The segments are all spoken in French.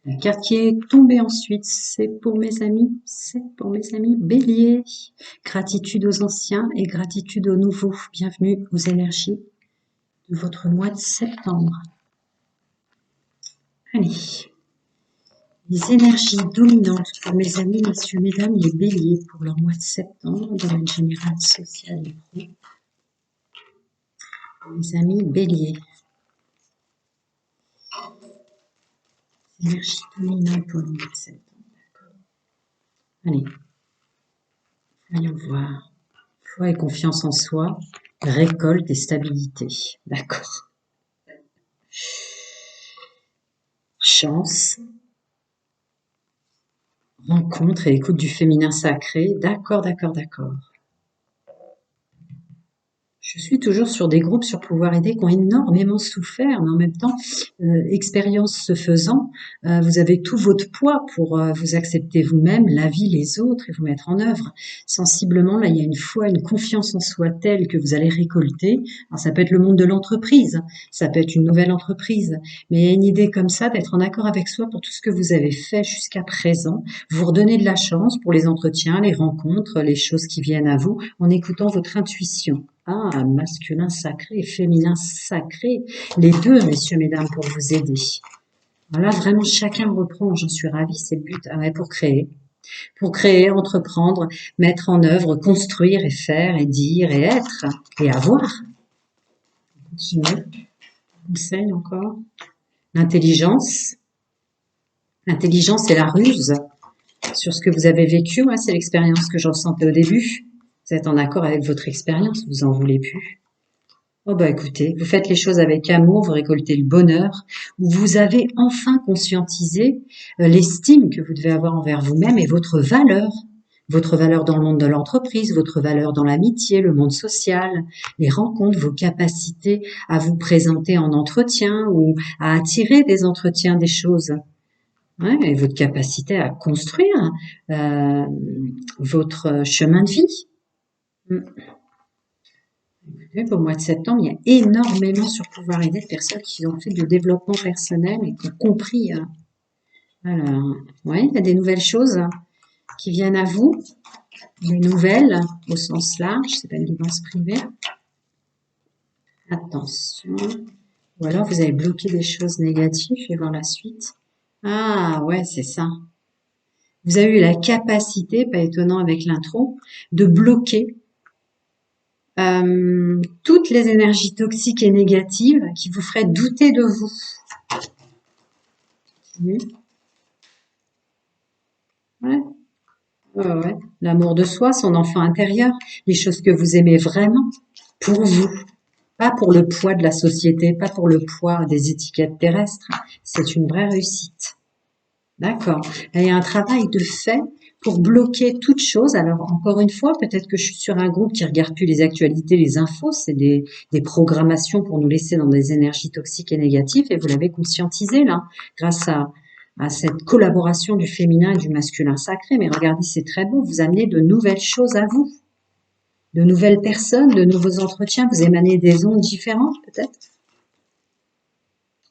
La carte qui est tombée ensuite, c'est pour mes amis, Bélier. Gratitude aux anciens et gratitude aux nouveaux. Bienvenue aux énergies de votre mois de septembre. Allez, les énergies dominantes pour mes amis, messieurs, mesdames, les béliers pour leur mois de septembre, domaine général, social et pro. Mes amis béliers. Énergie dominante pour le mois de septembre. Allez, voyons voir. Foi et confiance en soi, récolte et stabilité. D'accord. Chance, rencontre et écoute du féminin sacré. D'accord, d'accord, d'accord. Je suis toujours sur des groupes sur pouvoir aider qui ont énormément souffert, mais en même temps, expérience se faisant, vous avez tout votre poids pour vous accepter vous-même, la vie, les autres et vous mettre en œuvre. Sensiblement, là, il y a une foi, une confiance en soi telle que vous allez récolter. Alors, ça peut être le monde de l'entreprise, ça peut être une nouvelle entreprise, mais il y a une idée comme ça d'être en accord avec soi pour tout ce que vous avez fait jusqu'à présent. Vous redonnez de la chance pour les entretiens, les rencontres, les choses qui viennent à vous en écoutant votre intuition. Ah, masculin sacré, féminin sacré, les deux, messieurs, mesdames, pour vous aider. Voilà, vraiment, chacun reprend, j'en suis ravie, c'est le but, pour créer, entreprendre, mettre en œuvre, construire et faire et dire et être et avoir. Continuez, conseil encore. L'intelligence et la ruse sur ce que vous avez vécu, ouais, c'est l'expérience que je ressentais au début. Vous êtes en accord avec votre expérience, vous en voulez plus. Oh bah écoutez, vous faites les choses avec amour, vous récoltez le bonheur, vous avez enfin conscientisé l'estime que vous devez avoir envers vous-même et votre valeur dans le monde de l'entreprise, votre valeur dans l'amitié, le monde social, les rencontres, vos capacités à vous présenter en entretien ou à attirer des entretiens, des choses. Ouais, et votre capacité à construire votre chemin de vie. Pour le mois de septembre, il y a énormément sur pouvoir aider de personnes qui ont fait du développement personnel et qui ont compris. Alors, ouais, il y a des nouvelles choses qui viennent à vous, des nouvelles au sens large, c'est pas une guidance privée. Attention. Ou alors vous avez bloqué des choses négatives, je vais voir la suite. Ah ouais, c'est ça. Vous avez eu la capacité, pas étonnant avec l'intro, de bloquer toutes les énergies toxiques et négatives qui vous feraient douter de vous. Ouais. Ouais. L'amour de soi, son enfant intérieur, les choses que vous aimez vraiment pour vous, pas pour le poids de la société, pas pour le poids des étiquettes terrestres. C'est une vraie réussite. D'accord. Il y a un travail de fait pour bloquer toute chose. Alors, encore une fois, peut-être que je suis sur un groupe qui regarde plus les actualités, les infos, c'est des programmations pour nous laisser dans des énergies toxiques et négatives, et vous l'avez conscientisé, là, grâce à cette collaboration du féminin et du masculin sacré. Mais regardez, c'est très beau, vous amenez de nouvelles choses à vous, de nouvelles personnes, de nouveaux entretiens, vous émanez des ondes différentes, peut-être.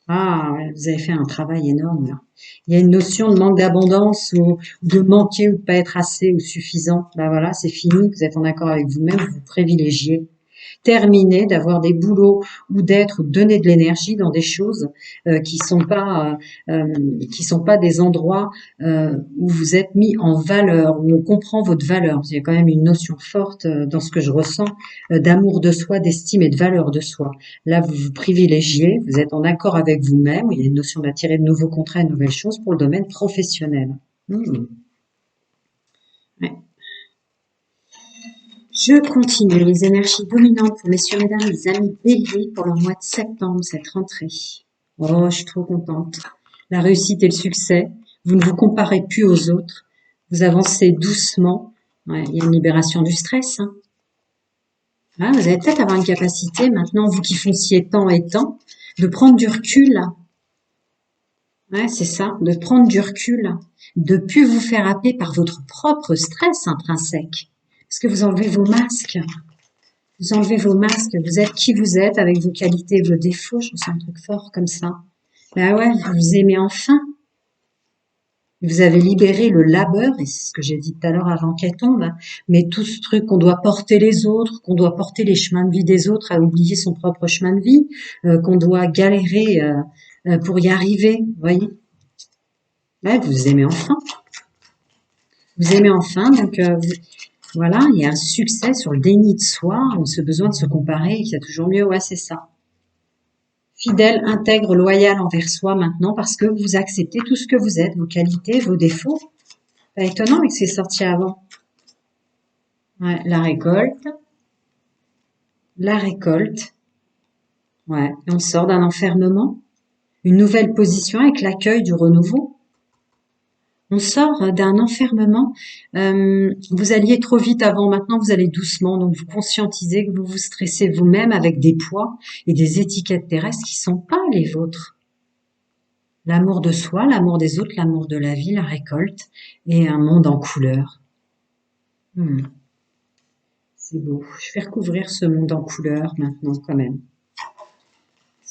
Ah, ouais, vous avez fait un travail énorme, là. Il y a une notion de manque d'abondance ou de manquer ou de pas être assez ou suffisant. Ben voilà, c'est fini, vous êtes en accord avec vous-même, vous privilégiez. Terminer d'avoir des boulots ou d'être ou de donner de l'énergie dans des choses qui sont pas des endroits où vous êtes mis en valeur, où on comprend votre valeur. Il y a quand même une notion forte dans ce que je ressens d'amour de soi, d'estime et de valeur de soi. Là, vous vous privilégiez, vous êtes en accord avec vous-même. Il y a une notion d'attirer de nouveaux contrats et de nouvelles choses pour le domaine professionnel. Ouais. Je continue les énergies dominantes pour messieurs, mesdames, les amis béliers pour leur mois de septembre, cette rentrée. Oh, je suis trop contente. La réussite et le succès, vous ne vous comparez plus aux autres. Vous avancez doucement. Ouais, il y a une libération du stress. Hein. Ah, vous allez peut-être avoir une capacité, maintenant, vous qui fonciez tant et tant, de prendre du recul. Ouais, c'est ça, de prendre du recul, de plus vous faire happer par votre propre stress intrinsèque. Parce que vous enlevez vos masques. Vous enlevez vos masques, vous êtes qui vous êtes avec vos qualités et vos défauts. Je ressens un truc fort comme ça. Ben ouais, vous vous aimez enfin. Vous avez libéré le labeur, et c'est ce que j'ai dit tout à l'heure avant qu'elle tombe, hein, mais tout ce truc qu'on doit porter les autres, qu'on doit porter les chemins de vie des autres, à oublier son propre chemin de vie, qu'on doit galérer pour y arriver, vous voyez. Ouais, vous aimez enfin. Vous aimez enfin, donc voilà, il y a un succès sur le déni de soi, ce besoin de se comparer, qu'il y a toujours mieux, ouais, c'est ça. Fidèle, intègre, loyal envers soi maintenant, parce que vous acceptez tout ce que vous êtes, vos qualités, vos défauts. Pas étonnant que c'est sorti avant. Ouais, la récolte, la récolte. Ouais, et on sort d'un enfermement, une nouvelle position avec l'accueil du renouveau. On sort d'un enfermement. Vous alliez trop vite avant, maintenant vous allez doucement. Donc vous conscientisez que vous vous stressez vous-même avec des poids et des étiquettes terrestres qui sont pas les vôtres. L'amour de soi, l'amour des autres, l'amour de la vie, la récolte et un monde en couleurs. C'est beau. Je vais recouvrir ce monde en couleurs maintenant quand même.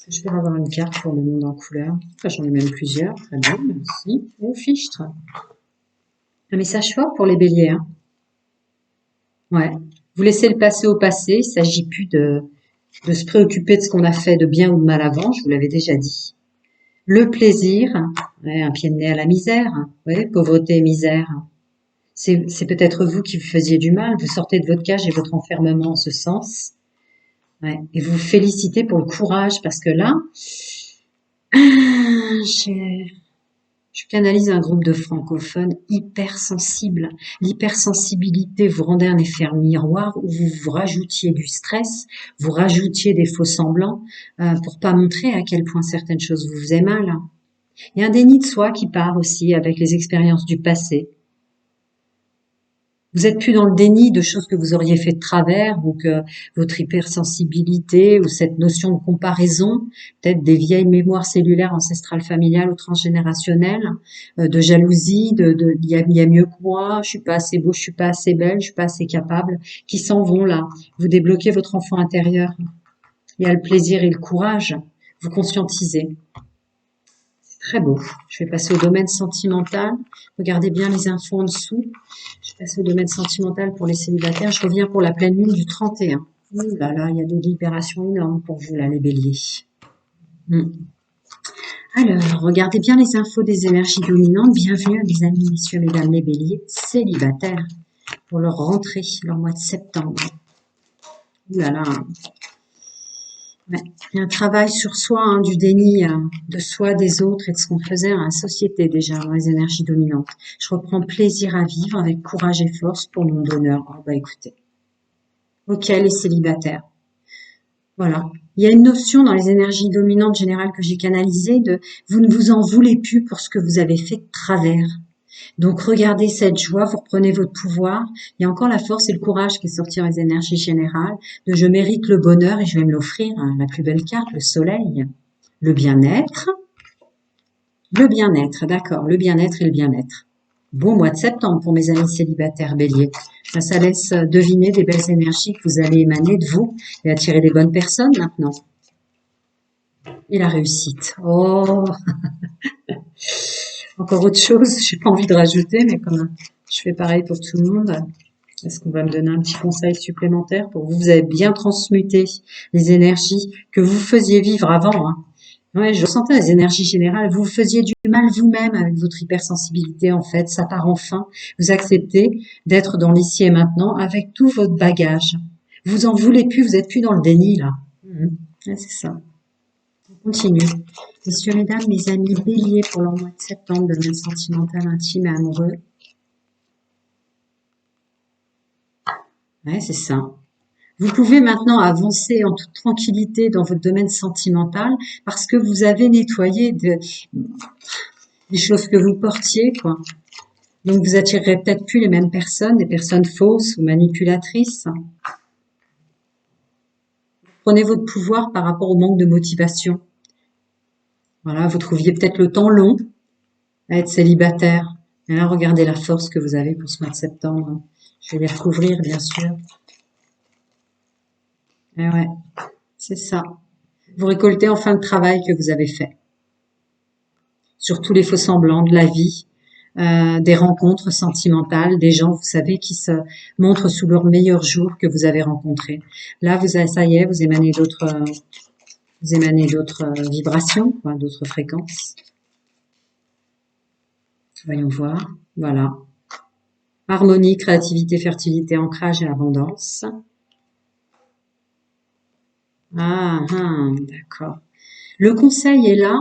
Est-ce que je vais avoir une carte pour le monde en couleurs? Enfin, j'en ai même plusieurs. Très bien, merci. Oh, fichtre. Un message fort pour les béliers, hein. Ouais. Vous laissez le passé au passé. Il s'agit plus de se préoccuper de ce qu'on a fait de bien ou de mal avant. Je vous l'avais déjà dit. Le plaisir. Ouais, un pied de nez à la misère. Ouais, pauvreté et misère. C'est peut-être vous qui vous faisiez du mal. Vous sortez de votre cage et votre enfermement en ce sens. Ouais. Et vous félicitez pour le courage parce que là, je canalise un groupe de francophones hypersensibles. L'hypersensibilité vous rendait un effet miroir où vous vous rajoutiez du stress, vous rajoutiez des faux semblants pour pas montrer à quel point certaines choses vous faisaient mal. Il y a un déni de soi qui part aussi avec les expériences du passé. Vous êtes plus dans le déni de choses que vous auriez fait de travers ou que votre hypersensibilité ou cette notion de comparaison, peut-être des vieilles mémoires cellulaires ancestrales familiales ou transgénérationnelles, de jalousie, il y a mieux que moi, je suis pas assez beau, je suis pas assez belle, je suis pas assez capable, qui s'en vont là. Vous débloquez votre enfant intérieur. Il y a le plaisir et le courage. Vous conscientisez. Très beau. Je vais passer au domaine sentimental. Regardez bien les infos en dessous. Je passe au domaine sentimental pour les célibataires. Je reviens pour la pleine lune du 31. Ouh là là, il y a des libérations énormes pour vous là, les béliers. Alors, regardez bien les infos des énergies dominantes. Bienvenue, mes amis, messieurs, mesdames, les béliers célibataires pour leur rentrée, leur mois de septembre. Ouh là là. Ouais. Il y a un travail sur soi, hein, du déni de soi, des autres et de ce qu'on faisait dans la société déjà, dans les énergies dominantes. Je reprends plaisir à vivre avec courage et force pour mon bonheur. Oh, bah écoutez. Ok, les célibataires. Voilà. Il y a une notion dans les énergies dominantes générales que j'ai canalisées de vous ne vous en voulez plus pour ce que vous avez fait de travers. Donc regardez cette joie, vous reprenez votre pouvoir. Il y a encore la force et le courage qui est sorti dans les énergies générales de je mérite le bonheur et je vais me l'offrir, hein, la plus belle carte, le soleil. Le bien-être, d'accord, le bien-être et le bien-être. Bon mois de septembre pour mes amis célibataires béliers. Ça laisse deviner des belles énergies que vous allez émaner de vous et attirer des bonnes personnes maintenant. Et la réussite. Oh, encore autre chose, j'ai pas envie de rajouter, mais comme je fais pareil pour tout le monde, est-ce qu'on va me donner un petit conseil supplémentaire pour vous? Vous avez bien transmuté les énergies que vous faisiez vivre avant, hein. Ouais, je ressentais les énergies générales. Vous faisiez du mal vous-même avec votre hypersensibilité, en fait. Ça part enfin. Vous acceptez d'être dans l'ici et maintenant avec tout votre bagage. Vous en voulez plus, vous êtes plus dans le déni, là. Ouais, c'est ça. On continue. Messieurs, mesdames, mes amis béliers pour leur mois de septembre, domaine sentimental, intime et amoureux. Ouais, c'est ça. Vous pouvez maintenant avancer en toute tranquillité dans votre domaine sentimental parce que vous avez nettoyé des choses que vous portiez, quoi. Donc vous attirerez peut-être plus les mêmes personnes, des personnes fausses ou manipulatrices. Prenez votre pouvoir par rapport au manque de motivation. Voilà, vous trouviez peut-être le temps long à être célibataire. Et là, regardez la force que vous avez pour ce mois de septembre. Je vais les recouvrir, bien sûr. Et ouais, c'est ça. Vous récoltez enfin le travail que vous avez fait. Sur tous les faux semblants de la vie. des rencontres sentimentales, des gens, vous savez, qui se montrent sous leur meilleur jour que vous avez rencontrés. Là, ça y est, vous émanez d'autres vibrations, quoi, d'autres fréquences. Voyons voir. Voilà. Harmonie, créativité, fertilité, ancrage et abondance. D'accord. Le conseil est là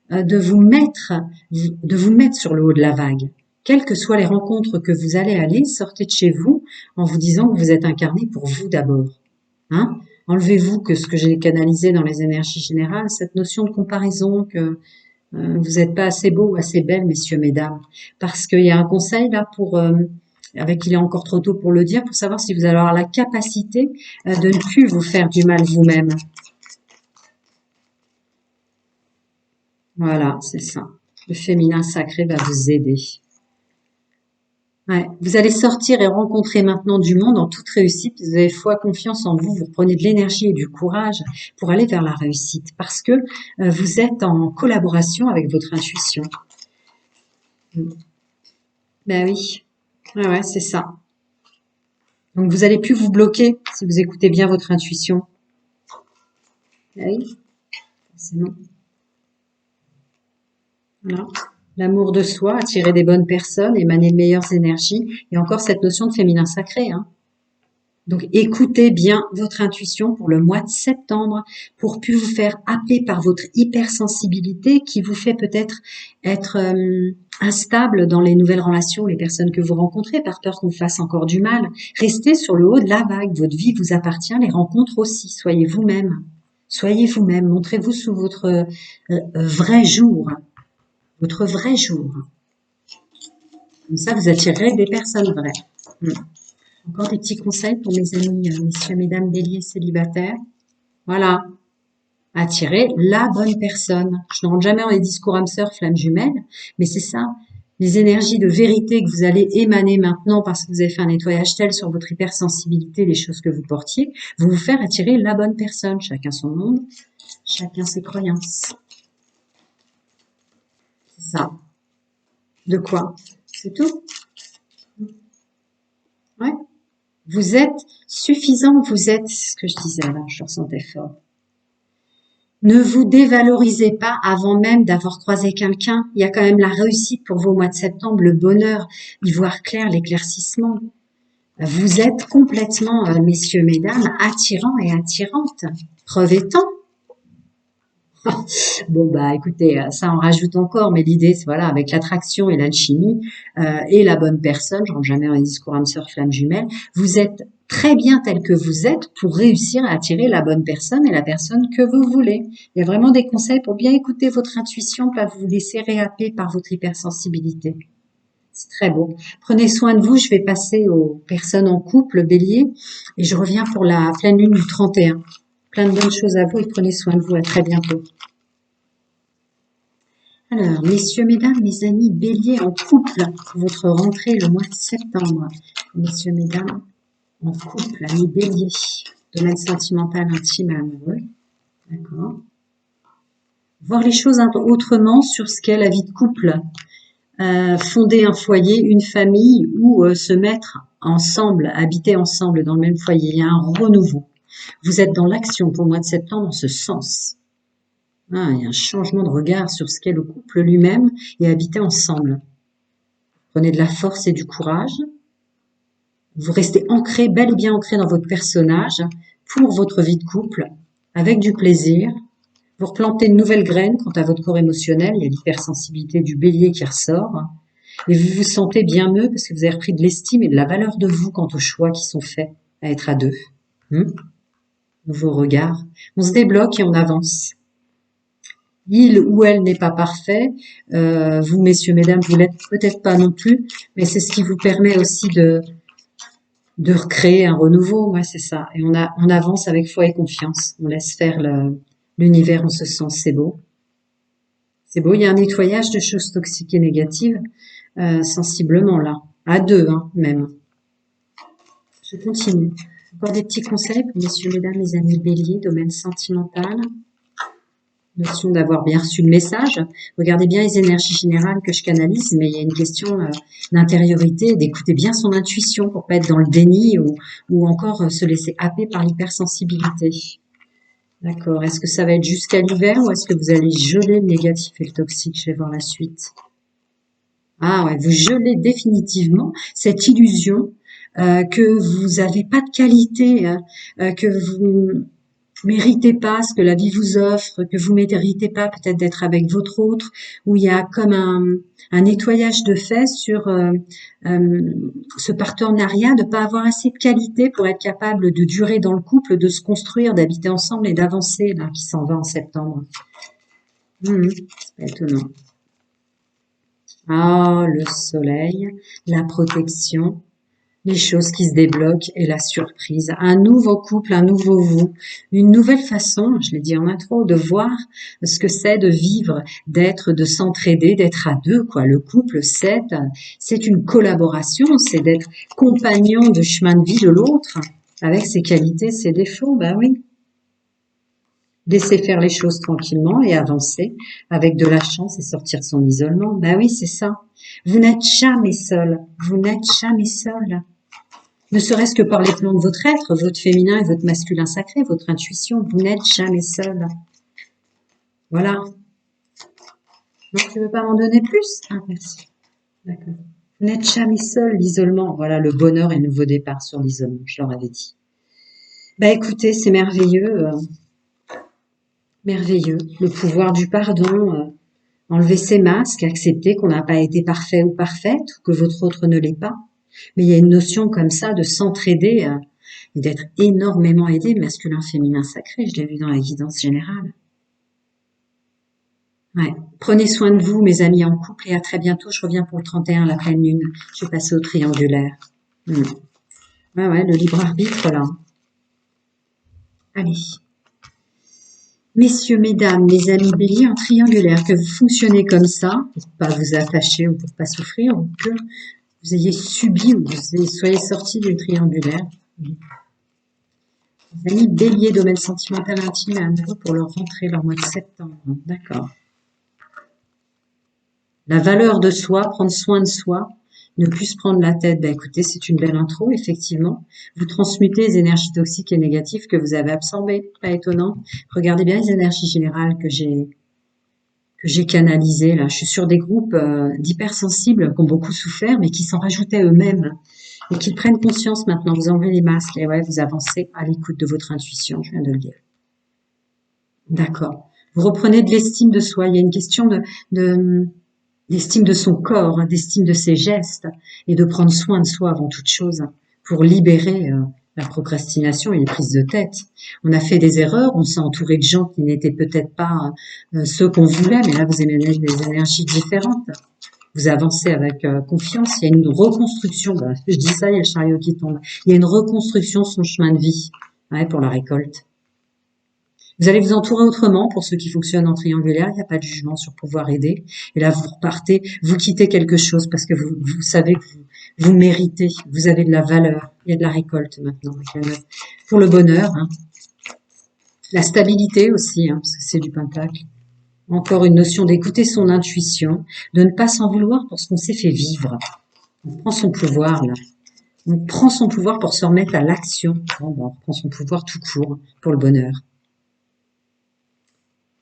de vous mettre sur le haut de la vague. Quelles que soient les rencontres que vous allez aller, sortez de chez vous en vous disant que vous êtes incarné pour vous d'abord. Hein? Enlevez-vous que ce que j'ai canalisé dans les énergies générales, cette notion de comparaison que vous n'êtes pas assez beau ou assez belle, messieurs, mesdames. Parce qu'il y a un conseil là avec il est encore trop tôt pour le dire, pour savoir si vous allez avoir la capacité de ne plus vous faire du mal vous-même. Voilà, c'est ça. Le féminin sacré va vous aider. Ouais. Vous allez sortir et rencontrer maintenant du monde en toute réussite. Vous avez foi, confiance en vous. Vous prenez de l'énergie et du courage pour aller vers la réussite parce que vous êtes en collaboration avec votre intuition. Ben oui. Ouais, c'est ça. Donc vous allez plus vous bloquer si vous écoutez bien votre intuition. Ben oui, forcément. Voilà. L'amour de soi, attirer des bonnes personnes, émaner de meilleures énergies. Et encore cette notion de féminin sacré. Hein. Donc écoutez bien votre intuition pour le mois de septembre, pour plus vous faire happer par votre hypersensibilité qui vous fait peut-être être instable dans les nouvelles relations, les personnes que vous rencontrez, par peur qu'on vous fasse encore du mal. Restez sur le haut de la vague, votre vie vous appartient, les rencontres aussi, soyez vous-même. Soyez vous-même, montrez-vous sous votre vrai jour. Votre vrai jour. Comme ça, vous attirerez des personnes vraies. Encore des petits conseils pour mes amis, messieurs, mesdames, béliers, célibataires. Voilà. Attirez la bonne personne. Je ne rentre jamais dans les discours âme sœur, flamme jumelle, mais c'est ça. Les énergies de vérité que vous allez émaner maintenant parce que vous avez fait un nettoyage tel sur votre hypersensibilité, les choses que vous portiez, vont vous faire attirer la bonne personne. Chacun son monde, chacun ses croyances. C'est ça. De quoi? C'est tout? Ouais. Vous êtes suffisant, vous êtes, c'est ce que je disais là, je le ressentais fort. Ne vous dévalorisez pas avant même d'avoir croisé quelqu'un. Il y a quand même la réussite pour vous au mois de septembre, le bonheur, y voir clair, l'éclaircissement. Vous êtes complètement, messieurs, mesdames, attirants et attirantes. Preuve étant. Bon, bah écoutez, ça en rajoute encore, mais l'idée, c'est voilà, avec l'attraction et l'alchimie et la bonne personne, je rentre jamais dans les discours âme sœur, flamme jumelle, vous êtes très bien tel que vous êtes pour réussir à attirer la bonne personne et la personne que vous voulez. Il y a vraiment des conseils pour bien écouter votre intuition, pas vous laisser réhapper par votre hypersensibilité. C'est très beau. Prenez soin de vous, je vais passer aux personnes en couple, bélier, et je reviens pour la pleine lune du 31. Plein de bonnes choses à vous et prenez soin de vous. À très bientôt. Alors, messieurs, mesdames, mes amis, bélier en couple, votre rentrée le mois de septembre. Messieurs, mesdames, en couple, amis bélier, domaine sentimental, intime et amoureux. D'accord. Voir les choses autrement sur ce qu'est la vie de couple. Fonder un foyer, une famille ou se mettre ensemble, habiter ensemble dans le même foyer. Il y a un renouveau. Vous êtes dans l'action pour le mois de septembre en ce sens. Il y a un changement de regard sur ce qu'est le couple lui-même et habiter ensemble. Prenez de la force et du courage. Vous restez ancré, bel et bien ancré dans votre personnage pour votre vie de couple, avec du plaisir. Vous replantez une nouvelle graine quant à votre corps émotionnel. Il y a l'hypersensibilité du bélier qui ressort. Et vous vous sentez bien mieux parce que vous avez repris de l'estime et de la valeur de vous quant aux choix qui sont faits à être à deux. Nouveau regard. On se débloque et on avance. Il ou elle n'est pas parfait. Vous, messieurs, mesdames, vous l'êtes peut-être pas non plus, mais c'est ce qui vous permet aussi de recréer un renouveau. Ouais, c'est ça. Et on avance avec foi et confiance. On laisse faire l'univers en ce sens. C'est beau. C'est beau. Il y a un nettoyage de choses toxiques et négatives, sensiblement là. À deux, hein, même. Je continue. Encore des petits conseils pour messieurs, mesdames, mes amis béliers, domaine sentimental. Notion d'avoir bien reçu le message. Regardez bien les énergies générales que je canalise, mais il y a une question d'intériorité, d'écouter bien son intuition pour pas être dans le déni ou encore se laisser happer par l'hypersensibilité. D'accord. Est-ce que ça va être jusqu'à l'hiver ou est-ce que vous allez geler le négatif et le toxique? Je vais voir la suite. Ah ouais, vous gelez définitivement cette illusion que vous n'avez pas de qualité, hein, que vous méritez pas ce que la vie vous offre, que vous méritez pas peut-être d'être avec votre autre, où il y a comme un nettoyage de fait sur ce partenariat, de pas avoir assez de qualité pour être capable de durer dans le couple, de se construire, d'habiter ensemble et d'avancer, là, qui s'en va en septembre. C'est pas étonnant. Ah, le soleil, la protection, les choses qui se débloquent et la surprise. Un nouveau couple, un nouveau vous, une nouvelle façon, je l'ai dit en intro, de voir ce que c'est de vivre, d'être, de s'entraider, d'être à deux, quoi. Le couple, c'est une collaboration, c'est d'être compagnon de chemin de vie de l'autre, avec ses qualités, ses défauts, ben oui. Laisser faire les choses tranquillement et avancer avec de la chance et sortir de son isolement. Ben oui, c'est ça. Vous n'êtes jamais seul. Vous n'êtes jamais seul. Ne serait-ce que par les plans de votre être, votre féminin et votre masculin sacré, votre intuition, vous n'êtes jamais seul. Voilà. Non, tu veux pas m'en donner plus? Ah, merci. D'accord. Vous n'êtes jamais seul, l'isolement. Voilà, le bonheur et le nouveau départ sur l'isolement, je leur avais dit. Bah écoutez, c'est merveilleux. Merveilleux. Le pouvoir du pardon, enlever ses masques, accepter qu'on n'a pas été parfait ou parfaite, ou que votre autre ne l'est pas. Mais il y a une notion comme ça de s'entraider et d'être énormément aidé, masculin, féminin, sacré. Je l'ai vu dans la guidance générale. Ouais. Prenez soin de vous, mes amis en couple, et à très bientôt. Je reviens pour le 31, la pleine lune. Je vais passer au triangulaire. Ouais, le libre arbitre, là. Allez. Messieurs, mesdames, mes amis béliers en triangulaire, que vous fonctionnez comme ça, pour pas vous attacher ou pour pas souffrir, ou que vous ayez subi ou vous soyez sortis du triangulaire. Les amis béliers, domaine sentimental intime et amoureux pour leur rentrée, leur mois de septembre. D'accord. La valeur de soi, prendre soin de soi, ne plus se prendre la tête. Ben écoutez, c'est une belle intro, effectivement. Vous transmutez les énergies toxiques et négatives que vous avez absorbées. Pas étonnant. Regardez bien les énergies générales que j'ai canalisées là. Je suis sur des groupes d'hypersensibles qui ont beaucoup souffert, mais qui s'en rajoutaient eux-mêmes et qui prennent conscience maintenant. Vous enlevez les masques et ouais, vous avancez à l'écoute de votre intuition. Je viens de le dire. D'accord. Vous reprenez de l'estime de soi. Il y a une question d'estime de son corps, d'estime de ses gestes et de prendre soin de soi avant toute chose pour libérer la procrastination et les prises de tête. On a fait des erreurs, on s'est entouré de gens qui n'étaient peut-être pas ceux qu'on voulait, mais là vous émanez des énergies différentes. Vous avancez avec confiance, il y a une reconstruction, je dis ça, il y a le chariot qui tombe, il y a une reconstruction de son chemin de vie pour la récolte. Vous allez vous entourer autrement pour ceux qui fonctionnent en triangulaire. Il n'y a pas de jugement sur pouvoir aider. Et là, vous repartez, vous quittez quelque chose parce que vous savez que vous méritez. Vous avez de la valeur. Il y a de la récolte maintenant. Pour le bonheur. La stabilité aussi, parce que c'est du pentacle. Encore une notion d'écouter son intuition, de ne pas s'en vouloir pour ce qu'on s'est fait vivre. On prend son pouvoir, là. On prend son pouvoir pour se remettre à l'action. On prend son pouvoir tout court pour le bonheur.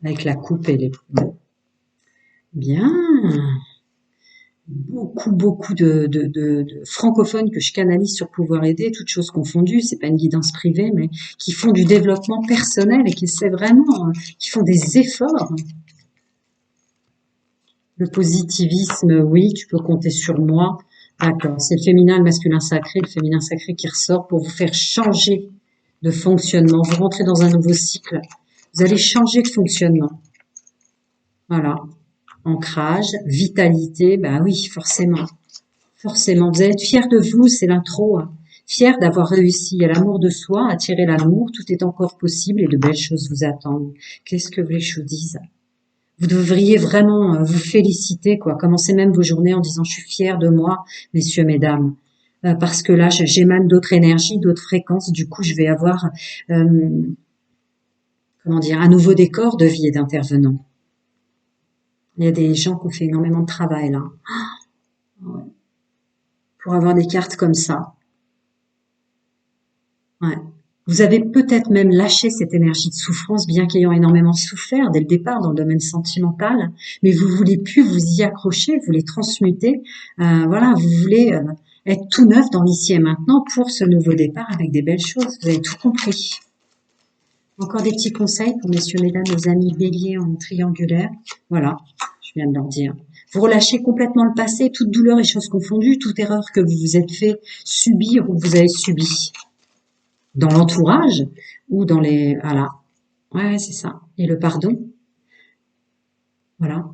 Avec la coupe et les... Bien. Beaucoup de francophones que je canalise sur pouvoir aider, toutes choses confondues, c'est pas une guidance privée, mais qui font du développement personnel et qui essaient vraiment, qui font des efforts. Le positivisme, oui, tu peux compter sur moi. D'accord, c'est le féminin et le masculin sacré, le féminin sacré qui ressort pour vous faire changer de fonctionnement. Vous rentrez dans un nouveau cycle. Vous allez changer de fonctionnement. Voilà. Ancrage, vitalité, bah oui, forcément. Forcément. Vous allez être fier de vous, c'est l'intro. Fier d'avoir réussi. Il y a l'amour de soi, attirer l'amour, tout est encore possible et de belles choses vous attendent. Qu'est-ce que vous voulez que je vous dise? Vous devriez vraiment vous féliciter, quoi. Commencez même vos journées en disant je suis fière de moi, messieurs, mesdames. Parce que là, j'émane d'autres énergies, d'autres fréquences. Du coup, je vais avoir comment dire, un nouveau décor de vie et d'intervenants. Il y a des gens qui ont fait énormément de travail là, ouais, pour avoir des cartes comme ça. Ouais. Vous avez peut-être même lâché cette énergie de souffrance, bien qu'ayant énormément souffert dès le départ dans le domaine sentimental, mais vous voulez plus vous y accrocher, vous voulez transmuter, voilà, vous voulez être tout neuf dans l'ici et maintenant pour ce nouveau départ avec des belles choses. Vous avez tout compris. Encore des petits conseils pour messieurs, mesdames, les amis béliers en triangulaire. Voilà, je viens de leur dire. Vous relâchez complètement le passé, toute douleur et choses confondues, toute erreur que vous vous êtes fait subir ou que vous avez subi dans l'entourage ou dans les... Voilà. Ouais, c'est ça. Et le pardon, voilà.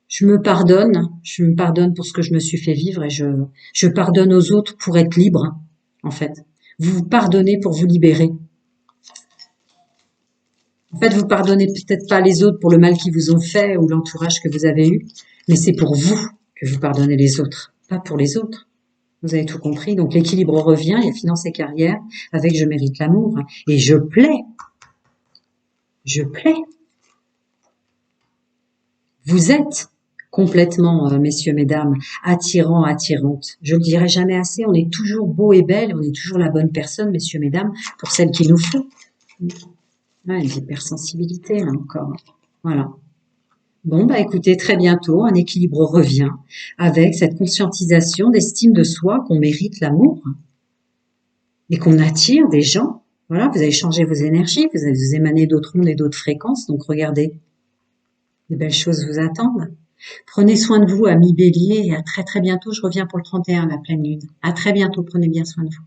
Je me pardonne pour ce que je me suis fait vivre et je pardonne aux autres pour être libre, en fait. Vous vous pardonnez pour vous libérer. En fait, vous pardonnez peut-être pas les autres pour le mal qu'ils vous ont fait ou l'entourage que vous avez eu, mais c'est pour vous que vous pardonnez les autres, pas pour les autres. Vous avez tout compris. Donc l'équilibre revient, il y a finance et carrière avec je mérite l'amour et je plais. Je plais. Vous êtes complètement, messieurs, mesdames, attirants, attirantes. Je le dirai jamais assez, on est toujours beau et belle, on est toujours la bonne personne, messieurs, mesdames, pour celle qu'il nous faut. Ouais, une hypersensibilité, là encore. Voilà. Bon, bah écoutez, très bientôt, un équilibre revient avec cette conscientisation d'estime de soi qu'on mérite l'amour et qu'on attire des gens. Voilà, vous avez changé vos énergies, vous émanez d'autres ondes et d'autres fréquences, donc regardez, de belles choses vous attendent. Prenez soin de vous, amis béliers, et à très très bientôt. Je reviens pour le 31, la pleine lune. À très bientôt, prenez bien soin de vous.